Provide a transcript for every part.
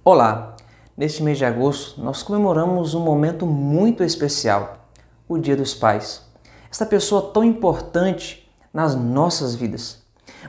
Olá! Neste mês de agosto, nós comemoramos um momento muito especial, o Dia dos Pais. Esta pessoa tão importante nas nossas vidas,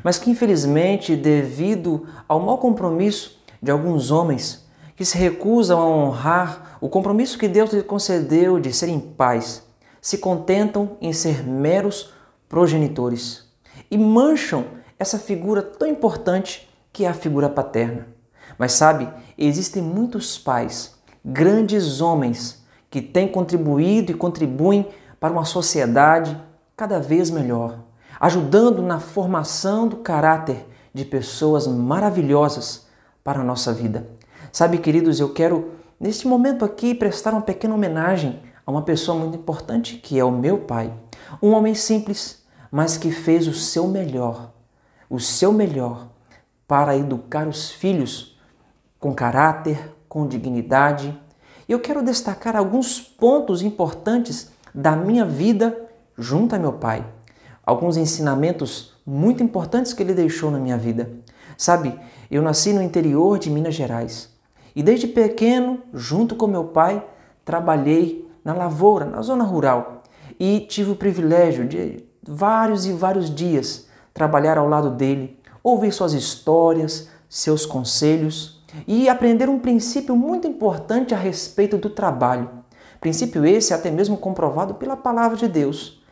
mas que infelizmente, devido ao mau compromisso de alguns homens que se recusam a honrar o compromisso que Deus lhe concedeu de serem pais, se contentam em ser meros progenitores e mancham essa figura tão importante que é a figura paterna. Mas sabe, existem muitos pais, grandes homens, que têm contribuído e contribuem para uma sociedade cada vez melhor, ajudando na formação do caráter de pessoas maravilhosas para a nossa vida. Sabe, queridos, eu quero, neste momento aqui, prestar uma pequena homenagem a uma pessoa muito importante, que é o meu pai. Um homem simples, mas que fez o seu melhor para educar os filhos com caráter, com dignidade. E eu quero destacar alguns pontos importantes da minha vida junto a meu pai. Alguns ensinamentos muito importantes que ele deixou na minha vida. Sabe, eu nasci no interior de Minas Gerais e desde pequeno, junto com meu pai, trabalhei na lavoura, na zona rural, e tive o privilégio de vários e vários dias trabalhar ao lado dele, ouvir suas histórias, seus conselhos e aprender um princípio muito importante a respeito do trabalho. Princípio esse até mesmo comprovado pela palavra de Deus.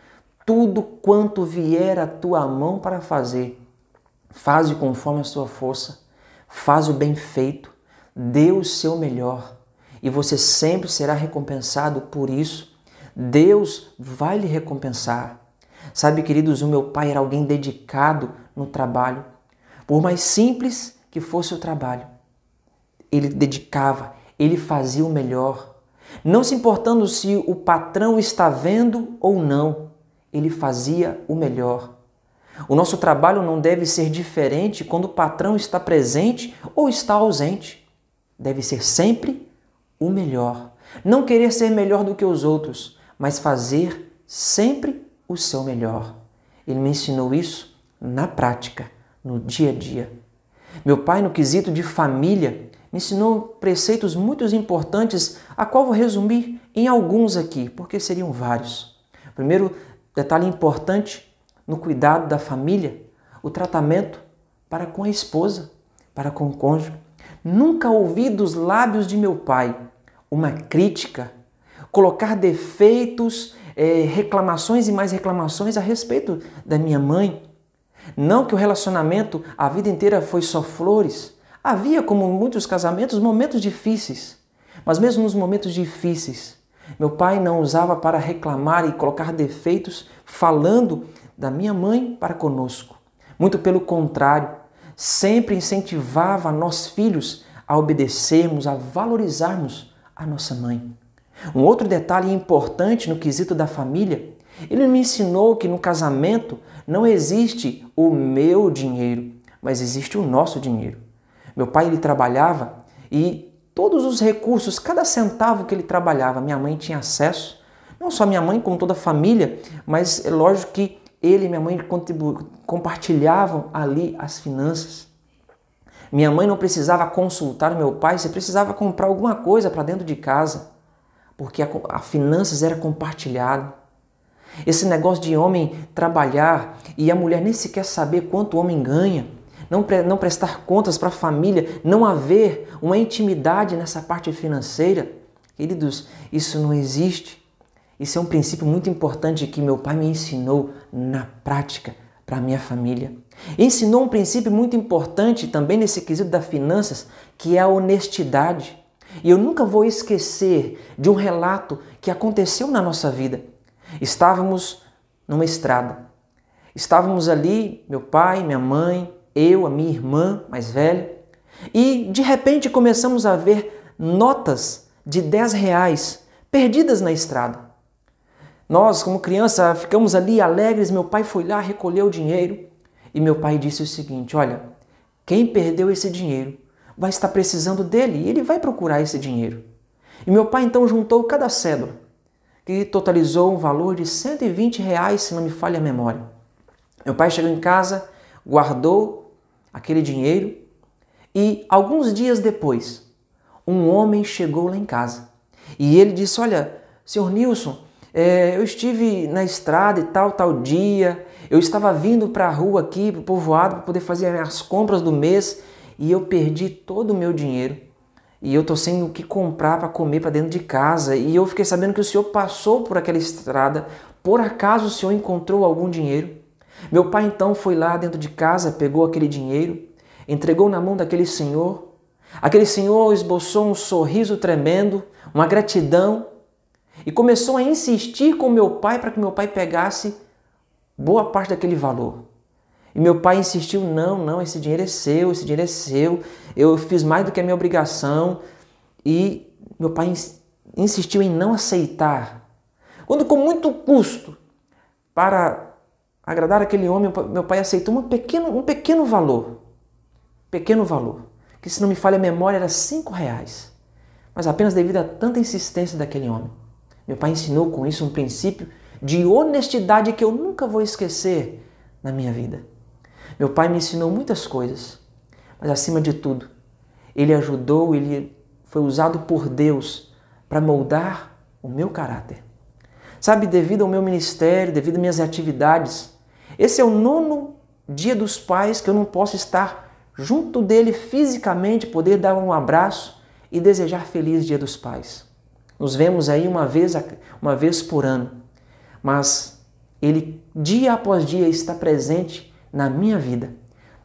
Tudo quanto vier à tua mão para fazer, faze conforme a sua força, faz o bem feito, dê o seu melhor e você sempre será recompensado por isso. Deus vai lhe recompensar. Sabe, queridos, o meu pai era alguém dedicado no trabalho. Por mais simples que fosse o trabalho, ele dedicava, ele fazia o melhor. Não se importando se o patrão está vendo ou não, ele fazia o melhor. O nosso trabalho não deve ser diferente quando o patrão está presente ou está ausente. Deve ser sempre o melhor. Não querer ser melhor do que os outros, mas fazer sempre o seu melhor. Ele me ensinou isso na prática, no dia a dia. Meu pai, no quesito de família, me ensinou preceitos muito importantes, a qual vou resumir em alguns aqui, porque seriam vários. Primeiro detalhe importante no cuidado da família, o tratamento para com a esposa, para com o cônjuge. Nunca ouvi dos lábios de meu pai uma crítica, colocar defeitos, reclamações e mais reclamações a respeito da minha mãe. Não que o relacionamento a vida inteira foi só flores. Havia, como em muitos casamentos, momentos difíceis. Mas mesmo nos momentos difíceis, meu pai não usava para reclamar e colocar defeitos falando da minha mãe para conosco. Muito pelo contrário, sempre incentivava nós filhos a obedecermos, a valorizarmos a nossa mãe. Um outro detalhe importante no quesito da família, ele me ensinou que no casamento não existe o meu dinheiro, mas existe o nosso dinheiro. Meu pai, ele trabalhava e todos os recursos, cada centavo que ele trabalhava, minha mãe tinha acesso. Não só minha mãe, como toda a família, mas é lógico que ele e minha mãe compartilhavam ali as finanças. Minha mãe não precisava consultar meu pai se precisava comprar alguma coisa para dentro de casa, porque a finanças era compartilhada. Esse negócio de homem trabalhar e a mulher nem sequer saber quanto o homem ganha, não prestar contas para a família, não haver uma intimidade nessa parte financeira, queridos, isso não existe. Isso é um princípio muito importante que meu pai me ensinou na prática para a minha família. Ensinou um princípio muito importante também nesse quesito das finanças, que é a honestidade. E eu nunca vou esquecer de um relato que aconteceu na nossa vida. Estávamos numa estrada. Estávamos ali, meu pai, minha mãe, eu, a minha irmã mais velha, e de repente começamos a ver notas de R$10 perdidas na estrada. Nós, como criança, ficamos ali alegres, meu pai foi lá, recolheu o dinheiro e meu pai disse o seguinte: olha, quem perdeu esse dinheiro vai estar precisando dele e ele vai procurar esse dinheiro. E meu pai então juntou cada cédula, que totalizou um valor de R$120, se não me falha a memória. Meu pai chegou em casa, guardou aquele dinheiro e alguns dias depois, um homem chegou lá em casa e ele disse: olha, senhor Nilson, eu estive na estrada e tal dia, eu estava vindo para a rua aqui, para o povoado, para poder fazer as compras do mês e eu perdi todo o meu dinheiro e eu estou sem o que comprar para comer para dentro de casa e eu fiquei sabendo que o senhor passou por aquela estrada, por acaso o senhor encontrou algum dinheiro? Meu pai então foi lá dentro de casa, pegou aquele dinheiro, entregou na mão daquele senhor. Aquele senhor esboçou um sorriso tremendo, uma gratidão e começou a insistir com meu pai para que meu pai pegasse boa parte daquele valor. E meu pai insistiu: não, esse dinheiro é seu, eu fiz mais do que a minha obrigação. E meu pai insistiu em não aceitar. Quando com muito custo, para agradar aquele homem, meu pai aceitou um pequeno valor, que se não me falha a memória era R$5, mas apenas devido a tanta insistência daquele homem. Meu pai ensinou com isso um princípio de honestidade que eu nunca vou esquecer na minha vida. Meu pai me ensinou muitas coisas, mas acima de tudo, ele foi usado por Deus para moldar o meu caráter. Sabe, devido ao meu ministério, devido às minhas atividades, esse é o 9º dia dos pais que eu não posso estar junto dele fisicamente, poder dar um abraço e desejar feliz Dia dos Pais. Nos vemos aí uma vez por ano, mas ele dia após dia está presente na minha vida,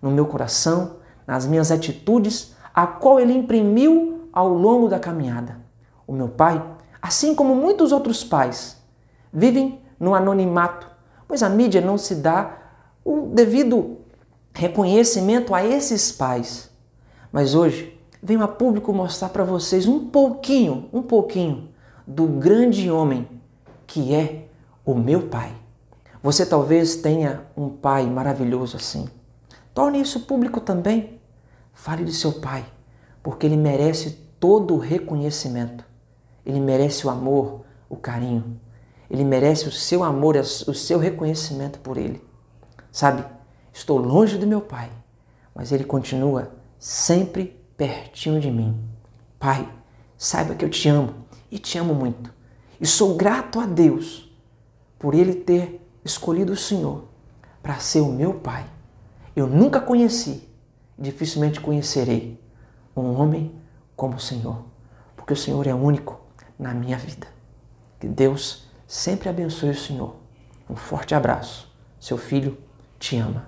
no meu coração, nas minhas atitudes, a qual ele imprimiu ao longo da caminhada. O meu pai, assim como muitos outros pais, vivem no anonimato, pois a mídia não se dá o devido reconhecimento a esses pais. Mas hoje venho a público mostrar para vocês um pouquinho do grande homem que é o meu pai. Você talvez tenha um pai maravilhoso assim. Torne isso público também. Fale de seu pai, porque ele merece todo o reconhecimento. Ele merece o amor, o carinho. Ele merece o seu amor, o seu reconhecimento por ele. Sabe, estou longe do meu pai, mas ele continua sempre pertinho de mim. Pai, saiba que eu te amo e te amo muito. E sou grato a Deus por ele ter escolhido o Senhor para ser o meu pai. Eu nunca conheci, dificilmente conhecerei um homem como o Senhor, porque o Senhor é único na minha vida. Que Deus sempre abençoe o Senhor. Um forte abraço. Seu filho te ama.